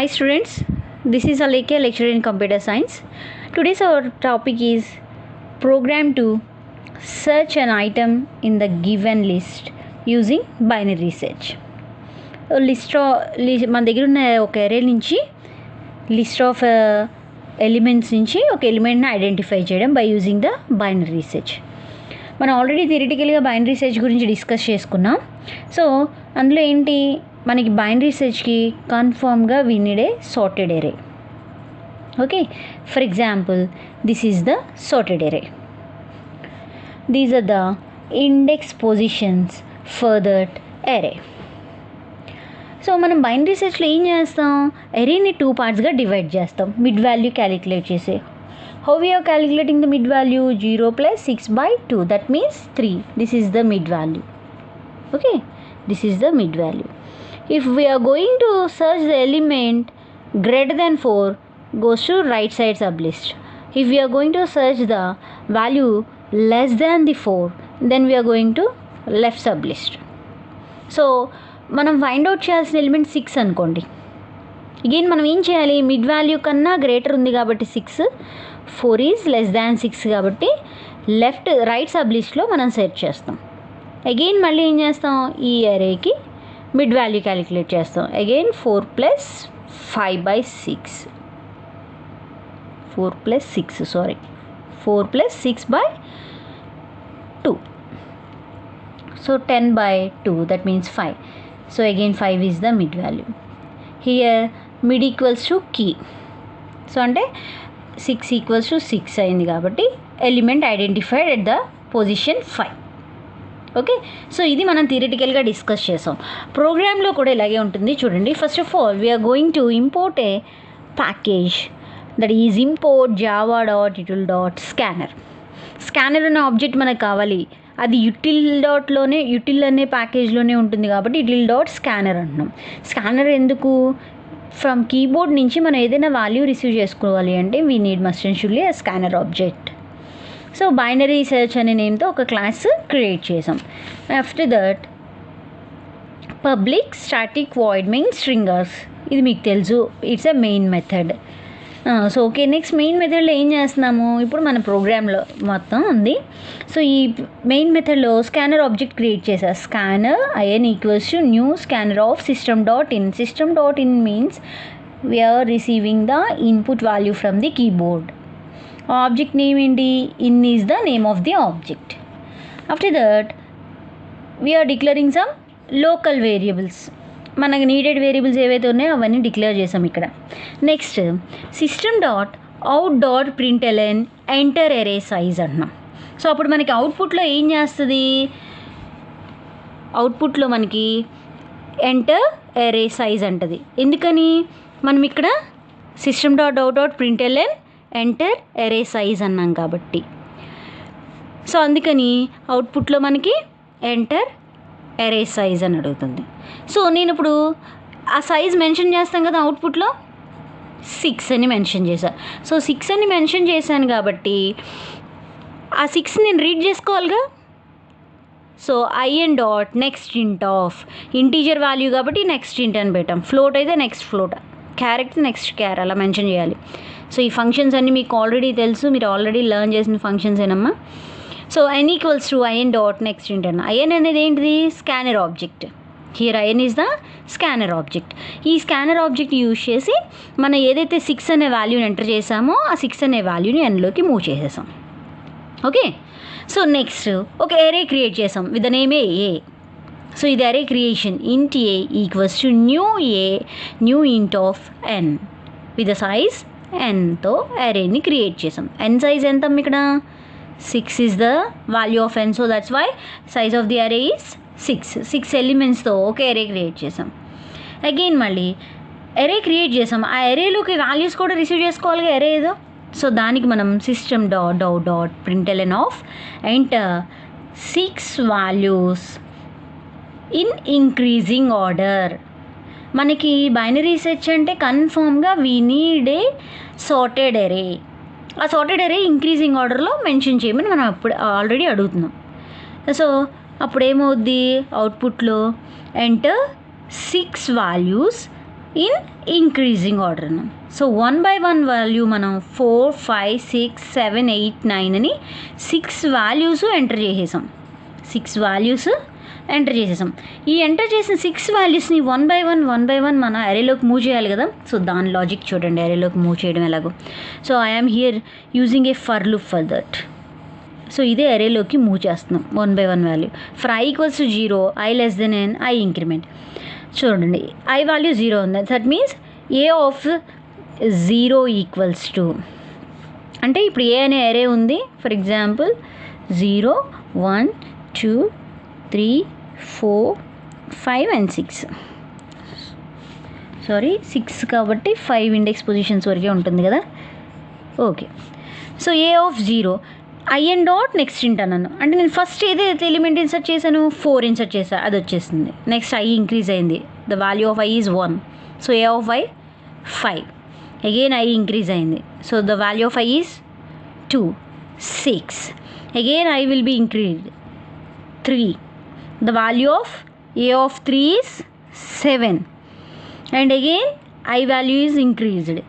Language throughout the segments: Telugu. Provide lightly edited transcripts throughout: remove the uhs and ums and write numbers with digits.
Hi students, this is Alekya, lecturer in computer science. Today's our topic is program to search an item in the given list using binary search. మన దగ్గర ఉన్న ఒక array నుంచి లిస్ట్ ఆఫ్ ఎలిమెంట్స్ నుంచి ఒక ఎలిమెంట్ని ఐడెంటిఫై చేయడం by using the binary search. మనం ఆల్రెడీ థియరిటికల్గా బైనరీ సెర్చ్ గురించి డిస్కస్ చేసుకున్నాం. సో అందులో ఏంటి, మనకి బైనరీ సెర్చ్కి కన్ఫర్మ్గా we need a sorted array. Okay, for example this is the sorted array. These are the index positions for that array. So మనం బైనరీ సెర్చ్లో ఏం చేస్తాం, ఎరేని 2 పార్ట్స్గా డివైడ్ చేస్తాం మిడ్ వాల్యూ క్యాలిక్యులేట్ చేసి. How we are calculating the mid value? 0 plus 6/2, that means 3. This is the mid value. Okay, this is the mid value. If we are going to search the element greater than 4, goes to right side sublist. If we are going to search the value less than the 4, then we are going to left sublist. So మనం ఫైండ్ అవుట్ చేయాల్సిన ఎలిమెంట్ 6 అనుకోండి. అగైన్ మనం ఏం చేయాలి, మిడ్ వాల్యూ కన్నా గ్రేటర్ ఉంది కాబట్టి 6, 4 ఈజ్ లెస్ దాన్ 6 కాబట్టి రైట్ సబ్ లిస్ట్లో మనం సెర్చ్ చేస్తాం. అగైన్ మళ్ళీ ఏం చేస్తాం, ఈ అరేకి మిడ్ వాల్యూ క్యాలిక్యులేట్ చేస్తాం. Again 4 + 5/6, 4 + 6/2. So 10/2, that means 5. So again 5 is the mid value. Here mid equals to key. So అంటే 6 ఈక్వల్స్ టు 6 అయింది కాబట్టి element identified at the position 5. Okay, so ఇది మనం థియరిటికల్గా డిస్కస్ చేసాం. ప్రోగ్రామ్లో కూడా ఇలాగే ఉంటుంది చూడండి. First of all we're going to import a package, that is import java.util.scanner. Scanner అనే ఆబ్జెక్ట్ మనకు కావాలి, అది యుటిల్ అనే ప్యాకేజ్లోనే ఉంటుంది కాబట్టి util.scanner అంటున్నాం. స్కానర్ ఎందుకు, ఫ్రమ్ కీబోర్డ్ నుంచి మనం ఏదైనా వాల్యూ రిసీవ్ చేసుకోవాలి అంటే we need must and should a scanner object. So binary search అనే నేమ్తో ఒక క్లాస్ క్రియేట్ చేసాం. After that public static void main string args, ఇది మీకు తెలుసు, it's a main method. So okay, next main మెథడ్లో ఏం చేస్తున్నాము, ఇప్పుడు మన ప్రోగ్రాంలో మొత్తం ఉంది. సో ఈ మెయిన్ మెథడ్లో స్కానర్ ఆబ్జెక్ట్ క్రియేట్ చేసా. Scanner IN equals to new scanner of system.in. system.in means we are receiving the input value from the keyboard. Object name ఏంటి, in is the name of the object. After that we are declaring some local variables, మనకు నీడెడ్ వేరియబుల్స్ ఏవైతే ఉన్నాయో అవన్నీ డిక్లేర్ చేసాం ఇక్కడ. Next system.out.println enter array size అంటున్నాం. సో అప్పుడు మనకి అవుట్పుట్లో ఏం చేస్తుంది, అవుట్పుట్లో మనకి ఎంటర్ ఎరే సైజ్ అంటది. ఎందుకని, మనం ఇక్కడ system.out.println ఎంటర్ ఎరే సైజ్ అన్నాం కాబట్టి. సో అందుకని అవుట్పుట్లో మనకి ఎంటర్ ఎరే సైజ్ అని అడుగుతుంది. సో నేను ఇప్పుడు ఆ సైజ్ మెన్షన్ చేస్తాం కదా, అవుట్పుట్లో 6 అని మెన్షన్ చేశాను. సో 6 అని మెన్షన్ చేశాను కాబట్టి ఆ 6 నేను రీడ్ చేసుకోవాలిగా. So IN dot next int of, integer value కాబట్టి నెక్స్ట్ ఇంట్ అని పెట్టాం, ఫ్లోట్ అయితే నెక్స్ట్ ఫ్లోట్, క్యార్ అయితే నెక్స్ట్ క్యార్, అలా మెన్షన్ చేయాలి. సో ఈ ఫంక్షన్స్ అన్నీ మీకు ఆల్రెడీ తెలుసు, మీరు ఆల్రెడీ లెర్న్ చేసిన ఫంక్షన్స్ ఏనమ్మా. So n equals to IN dot next int అన్న. IN అనేది ఏంటిది, scanner object. Here IN is the scanner object. ఈ స్కానర్ ఆబ్జెక్ట్ యూజ్ చేసి మనం ఏదైతే 6 అనే వాల్యూని ఎంటర్ చేసామో ఆ 6 అనే వాల్యూని nలోకి మూవ్ చేసేసాం. ఓకే, సో నెక్స్ట్ ఒక ఎరే క్రియేట్ చేసాం with the name A. So ఇది array creation. Int A equals to new int of n with the size nతో అరేని క్రియేట్ చేసాం. n సైజ్ ఎంత ఇక్కడ, 6 is the value of n, so that's why size of the array is 6. 6 ఎలిమెంట్స్తో ఒక అరే క్రియేట్ చేసాం. అగైన్ మళ్ళీ అరే క్రియేట్ చేసాం, ఆ అరేలోకి వాల్యూస్ కూడా రిసీవ్ చేసుకోవాలి అరే ఏదో. సో దానికి మనం system.out.println of enter 6 values in increasing order. మనకి బైనరీ సెర్చ్ అంటే కన్ఫర్మ్గా వీ నీడ్ ఏ సార్టెడ్ అరే. ఆ సార్టెడ్ అరే ఇంక్రీజింగ్ ఆర్డర్లో మెన్షన్ చేయమని మనం అప్పుడు ఆల్రెడీ అడుగుతున్నాం. సో అప్పుడు ఏమవుద్ది, అవుట్పుట్లో enter 6 values in increasing order అన్నాం. సో 1 by 1 వాల్యూ మనం 4, 5, 6, 7, 8, 9 అని 6 వాల్యూస్ ఎంటర్ చేసేసాం. 6 వాల్యూస్ ఎంటర్ చేసేసాం. ఈ ఎంటర్ చేసిన 6 వాల్యూస్ని 1 by 1 మన అరేలోకి మూవ్ చేయాలి కదా. సో దాని లాజిక్ చూడండి, అరేలోకి మూవ్ చేయడం ఎలాగో. So I'm here using A for loop for that. So ఇదే అరేలోకి మూవ్ చేస్తున్నాం 1 by 1 value. For i equals to 0, i less than n, i increment. చూడండి i వాల్యూ 0 ఉంది. That means a of 0 equals to, అంటే ఇప్పుడు ఏ అనే అరే ఉంది. For example 0, 1, 2, 3, 4, 5 and 6. సారీ 6 కాబట్టి 5 ఇండెక్స్ పొజిషన్స్ వరకే ఉంటుంది కదా. Okay, so A of 0, I and dot next ఇంట్ అన్నాను. అంటే నేను ఫస్ట్ ఏదైతే ఎలిమెంట్ ఇన్సర్ట్ చేశాను 4 ఇన్సర్ట్ చేశాను, అది వచ్చేస్తుంది. నెక్స్ట్ i ఇంక్రీజ్ అయింది, the value of i is 1. So A of i 5. Again i increase అయింది, so the value of i is 2, 6. Again i will be increased 3. The value of a of 3 is 7. And again i value is increased.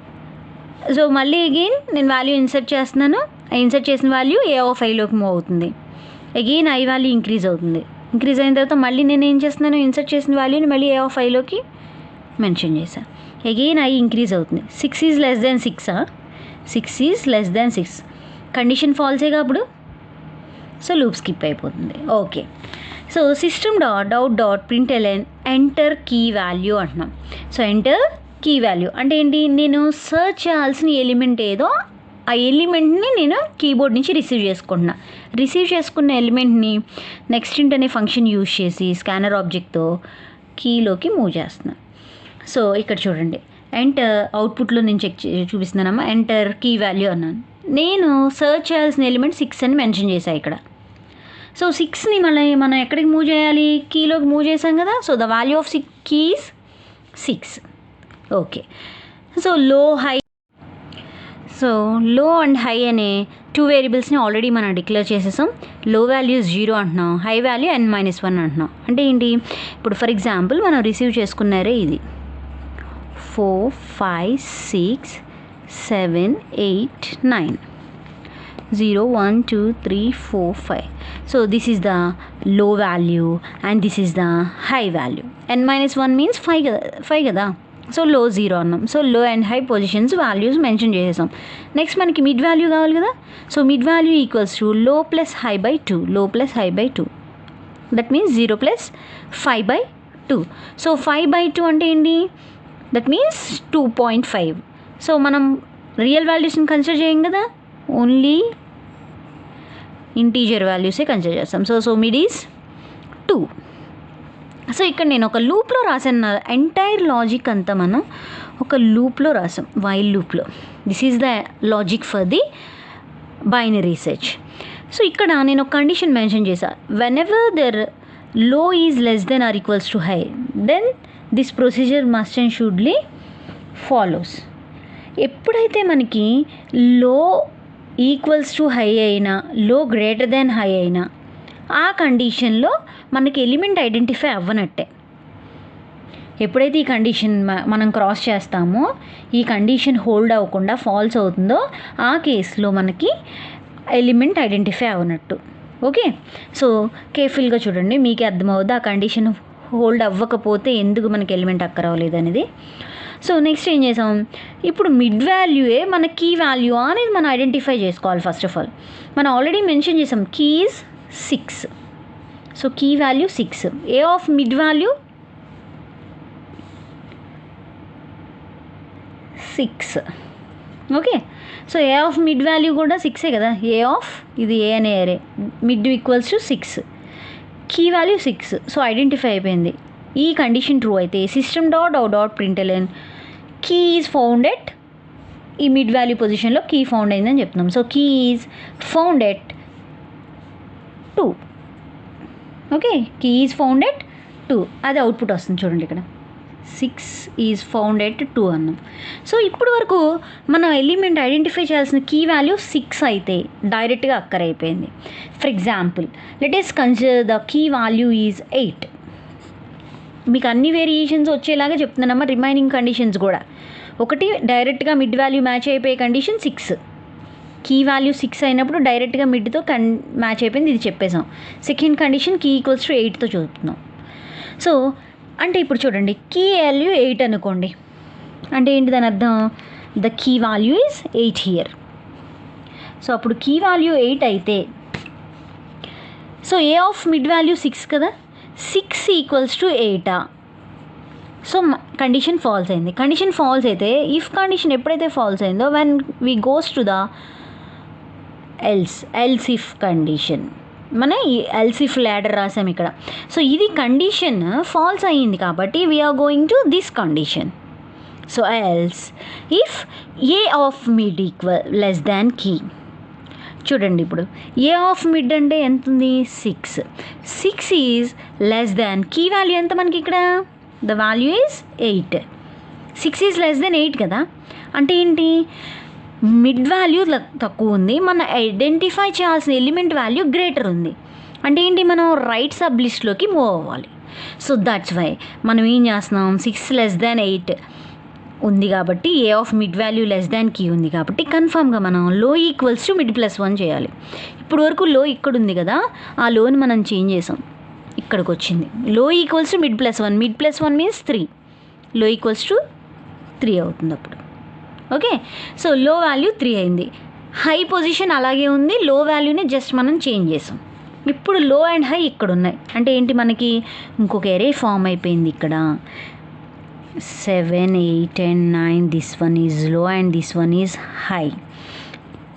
So మళ్ళీ అగైన్ నేను వాల్యూ ఇన్సర్ట్ చేస్తున్నాను, ఇన్సర్ట్ చేసిన వాల్యూ ఏ ఆఫ్ ఐలోకి మూవ్ అవుతుంది. అగైన్ i వాల్యూ ఇంక్రీజ్ అవుతుంది. ఇంక్రీజ్ అయిన తర్వాత మళ్ళీ నేను ఏం చేస్తున్నాను, ఇన్సర్ట్ చేసిన వాల్యూని మళ్ళీ ఏ ఆఫ్ ఐలోకి మెన్షన్ చేశాను. అగైన్ i ఇంక్రీజ్ అవుతుంది. 6 is less than 6, 6 is less than 6. Condition ఫాల్సేగా అప్పుడు, సో లూప్ స్కిప్ అయిపోతుంది. Okay, so system dot println enter key value అంటున్నాం. సో ఎంటర్ కీ వాల్యూ అంటే ఏంటి, నేను సర్చ్ చేయాల్సిన ఎలిమెంట్ ఏదో ఆ ఎలిమెంట్ని నేను కీబోర్డ్ నుంచి రిసీవ్ చేసుకుంటున్నా. రిసీవ్ చేసుకున్న ఎలిమెంట్ని నెక్స్ట్ ఇంట్ అనే ఫంక్షన్ యూజ్ చేసి స్కానర్ ఆబ్జెక్ట్తో కీలోకి మూవ్ చేస్తున్నా. సో ఇక్కడ చూడండి, ఎంటర్ అవుట్పుట్లో నేను చూపిస్తున్నానమ్మా. ఎంటర్ కీ వాల్యూ అన్నాను. నేను సర్చ్ చేయాల్సిన ఎలిమెంట్ 6 అని మెన్షన్ చేశాను ఇక్కడ. సో 6ని మళ్ళీ మనం ఎక్కడికి మూవ్ చేయాలి, కీలోకి మూవ్ చేసాం కదా. So the value of key is 6. Okay, so low and high అనే 2 వేరియబుల్స్ని ఆల్రెడీ మనం డిక్లేర్ చేసేసాం. లో వాల్యూ 0 అంటున్నాం, హై వాల్యూ n-1 అంటున్నాం. అంటే ఏంటి, ఇప్పుడు ఫర్ ఎగ్జాంపుల్ మనం రిసీవ్ చేసుకున్నారే ఇది 4, 5, 6, 7, 8, 9, 0, 1, 2, 3, 4, 5. So this is the low value and this is the high value. n-1 means 5 కదా. సో లో 0 అన్నాం. So low and high positions values mention చేసేసాం. నెక్స్ట్ మనకి మిడ్ వాల్యూ కావాలి కదా. So mid value equals to లో ప్లస్ హై బై 2, లో plus hi bye 2. That means 0 plus 5/2. So 5/2 అంటే ఏంటి, దట్ మీన్స్ 2.5. సో మనం రియల్ వాల్యూస్ని కన్సిడర్ చేయం కదా, ఓన్లీ ఇంటీజర్ వాల్యూసే కన్సిడర్ చేస్తాం. So mid is 2. సో ఇక్కడ నేను ఒక లూప్లో రాసాను. ఎంటైర్ లాజిక్ అంతా మనం ఒక లూప్లో రాసాం, వైల్ లూప్లో. This is the logic for the binary search. So ఇక్కడ నేను ఒక కండిషన్ మెన్షన్ చేశాను. Whenever there low is less than or equals to high, then this procedure must and should follows. ఎప్పుడైతే మనకి లో ఈక్వల్స్ టు హై అయినా, లో గ్రేటర్ దెన్ హై అయినా, ఆ కండిషన్లో మనకి ఎలిమెంట్ ఐడెంటిఫై అవ్వనట్టే. ఎప్పుడైతే ఈ కండిషన్ మనం క్రాస్ చేస్తామో, ఈ కండిషన్ హోల్డ్ అవ్వకుండా ఫాల్స్ అవుతుందో, ఆ కేసులో మనకి ఎలిమెంట్ ఐడెంటిఫై అవ్వనట్టు. ఓకే, సో కేర్ఫుల్గా చూడండి, మీకే అర్థమవుద్ది ఆ కండిషన్ హోల్డ్ అవ్వకపోతే ఎందుకు మనకి ఎలిమెంట్ అక్కరవ్వలేదు అనేది. సో నెక్స్ట్ ఏం చేసాం, ఇప్పుడు మిడ్ వాల్యూయే మన కీ వాల్యూ అనేది మనం ఐడెంటిఫై చేసుకోవాలి. ఫస్ట్ ఆఫ్ ఆల్ మనం ఆల్రెడీ మెన్షన్ చేసాం key is 6. So key value 6. A of mid value 6. Okay, so A of mid value కూడా 6 కదా. ఏ ఆఫ్ ఇది ఏ అనే array, mid equals to 6, key value 6. So identify అయిపోయింది. ఈ కండిషన్ ట్రూ అయితే system dot println key is found at, ఈ మిడ్ వాల్యూ పొజిషన్లో కీ ఫౌండ్ అయిందని చెప్తున్నాం. So key is found at 2. Okay, key is found at 2, అది అవుట్పుట్ వస్తుంది చూడండి ఇక్కడ. 6 ఈజ్ ఫౌండ్ ఎట్ 2 అన్నాం. సో ఇప్పుడు వరకు మనం ఎలిమెంట్ ఐడెంటిఫై చేయాల్సిన కీ వాల్యూ 6 అయితే డైరెక్ట్గా అక్కర్ అయిపోయింది. For example let us consider the key value is 8. మీకు అన్ని వేరియేషన్స్ వచ్చేలాగా చెప్తున్నానమ్మా. రిమైనింగ్ కండిషన్స్ కూడా ఒకటి డైరెక్ట్గా మిడ్ వాల్యూ మ్యాచ్ అయిపోయే కండిషన్ 6, కీ వాల్యూ 6 అయినప్పుడు డైరెక్ట్గా మిడ్తో మ్యాచ్ అయిపోయింది, ఇది చెప్పేసాం. Second condition key equals to 8తో చూపుతున్నాం. సో అంటే ఇప్పుడు చూడండి, కీ వాల్యూ 8 అనుకోండి, అంటే ఏంటి దాని అర్థం, the key value is 8 here. So అప్పుడు కీ వాల్యూ 8 అయితే so A of mid value 6 కదా, 6 equals to 8. So condition false అయింది. కండిషన్ ఫాల్స్ అయితే ఇఫ్ కండిషన్ ఎప్పుడైతే ఫాల్స్ అయిందో when we goes to the else if condition, మన ఈ ఎల్స్ ఇఫ్ ల్యాడర్ రాసాం ఇక్కడ. సో ఇది కండిషన్ ఫాల్స్ అయ్యింది కాబట్టి we're going to this condition. So else if a of mid equal less than key. చూడండి ఇప్పుడు ఏ ఆఫ్ మిడ్ అంటే ఎంత ఉంది, 6 is less than key value ఎంత మనకి ఇక్కడ, the value is 8. 6 is less than 8 కదా, అంటే ఏంటి మిడ్ వాల్యూ తక్కువ ఉంది, మనం ఐడెంటిఫై చేయాల్సిన ఎలిమెంట్ వాల్యూ గ్రేటర్ ఉంది. అంటే ఏంటి, మనం రైట్ సబ్ లిస్ట్లోకి మూవ్ అవ్వాలి. సో దట్స్ వై మనం ఏం చేస్తున్నాం, 6 లెస్ దాన్ 8 ఉంది కాబట్టి A of mid value less than key ఉంది కాబట్టి కన్ఫామ్గా మనం లో ఈక్వల్స్ టు మిడ్ ప్లస్ 1 చేయాలి. ఇప్పుడు వరకు లో ఇక్కడ ఉంది కదా, ఆ లోని మనం చేంజ్ చేసాం, ఇక్కడికి వచ్చింది. లో equals to mid plus 1, mid plus 1 means 3, లో ఈక్వల్స్ టు 3 అవుతుంది అప్పుడు. ఓకే, సో లో వాల్యూ 3 అయింది. హై పొజిషన్ అలాగే ఉంది, లో వాల్యూని జస్ట్ మనం చేంజ్ చేసాం. ఇప్పుడు లో అండ్ హై ఇక్కడ ఉన్నాయి, అంటే ఏంటి, మనకి ఇంకొక ఎరే ఫామ్ అయిపోయింది ఇక్కడ. 7, 8 and 9, this one is low and this one is high.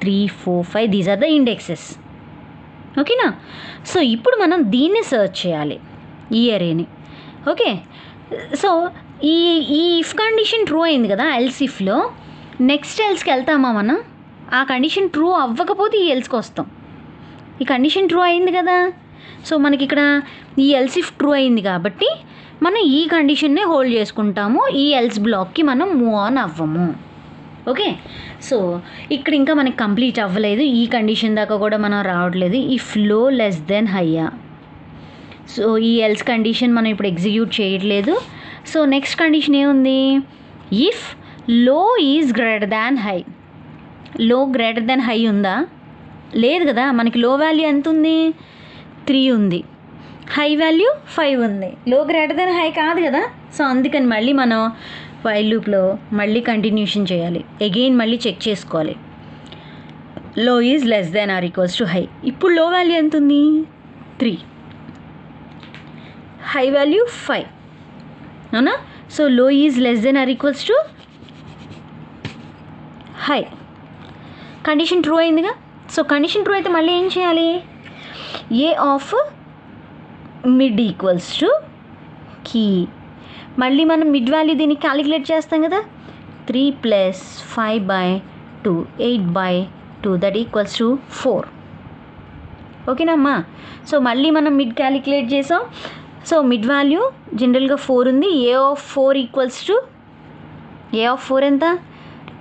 3, 4, 5, these are the indexes. ఓకేనా. సో ఇప్పుడు మనం దీన్ని సర్చ్ చేయాలి, ఈ అరేని. ఓకే, సో ఈ ఇఫ్ కండిషన్ ట్రూ అయింది కదా ఎల్స్ ఇఫ్లో, నెక్స్ట్ ఎల్స్కి వెళ్తామా మనం, ఆ కండిషన్ ట్రూ అవ్వకపోతే ఈ ఎల్స్కి వస్తాం. ఈ కండిషన్ ట్రూ అయింది కదా, సో మనకి ఇక్కడ ఈ ఎల్స్ ఇఫ్ ట్రూ అయింది కాబట్టి మనం ఈ కండిషన్నే హోల్డ్ చేసుకుంటాము, ఈ ఎల్స్ బ్లాక్కి మనం మూవ్ ఆన్ అవ్వము. ఓకే, సో ఇక్కడ ఇంకా మనకి కంప్లీట్ అవ్వలేదు, ఈ కండిషన్ దాకా కూడా మనం రావట్లేదు. ఇఫ్ లో లెస్ దెన్ హైయా, సో ఈ ఎల్స్ కండిషన్ మనం ఇప్పుడు ఎగ్జిక్యూట్ చేయట్లేదు. సో నెక్స్ట్ కండిషన్ ఏముంది, ఇఫ్ లో ఈజ్ గ్రేటర్ దాన్ హై. లో గ్రేటర్ దాన్ హై ఉందా, లేదు కదా, మనకి లో వాల్యూ ఎంత ఉంది, 3 ఉంది, హై వాల్యూ 5 ఉంది, లో గ్రేటర్ దెన్ హై కాదు కదా. సో అందుకని మళ్ళీ మనం వైల్ లూప్లో మళ్ళీ కంటిన్యూషన్ చేయాలి, అగైన్ మళ్ళీ చెక్ చేసుకోవాలి. Low is less than or equals to high. ఇప్పుడు లో వాల్యూ ఎంత ఉంది, 3, హై వాల్యూ 5, అవునా. So low is less than or equals to high. Condition true అయిందిగా. సో కండిషన్ ట్రూ అయితే మళ్ళీ ఏం చేయాలి, A of mid equals to key. మళ్ళీ మనం మిడ్ వాల్యూ దీన్ని క్యాలిక్యులేట్ చేస్తాం కదా, 3 + 5/2, 8/2, దట్ ఈక్వల్స్ టు 4. ఓకేనమ్మా. సో మళ్ళీ మనం మిడ్ క్యాలిక్యులేట్ చేసాం. సో మిడ్ వాల్యూ జనరల్గా 4 ఉంది, A of 4 equals to, A of 4 ఎంత,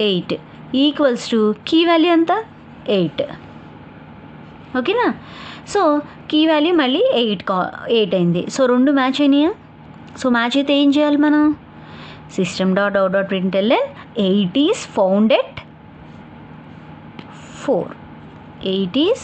8, ఈక్వల్స్ టు కీ వాల్యూ ఎంత, 8. ఓకేనా. సో కీ వాల్యూ మళ్ళీ 8 అయింది. సో రెండు మ్యాచ్ అయినాయా. సో మ్యాచ్ అయితే ఏం చేయాలి మనం, system.out.println 8 is found at 4, 8 is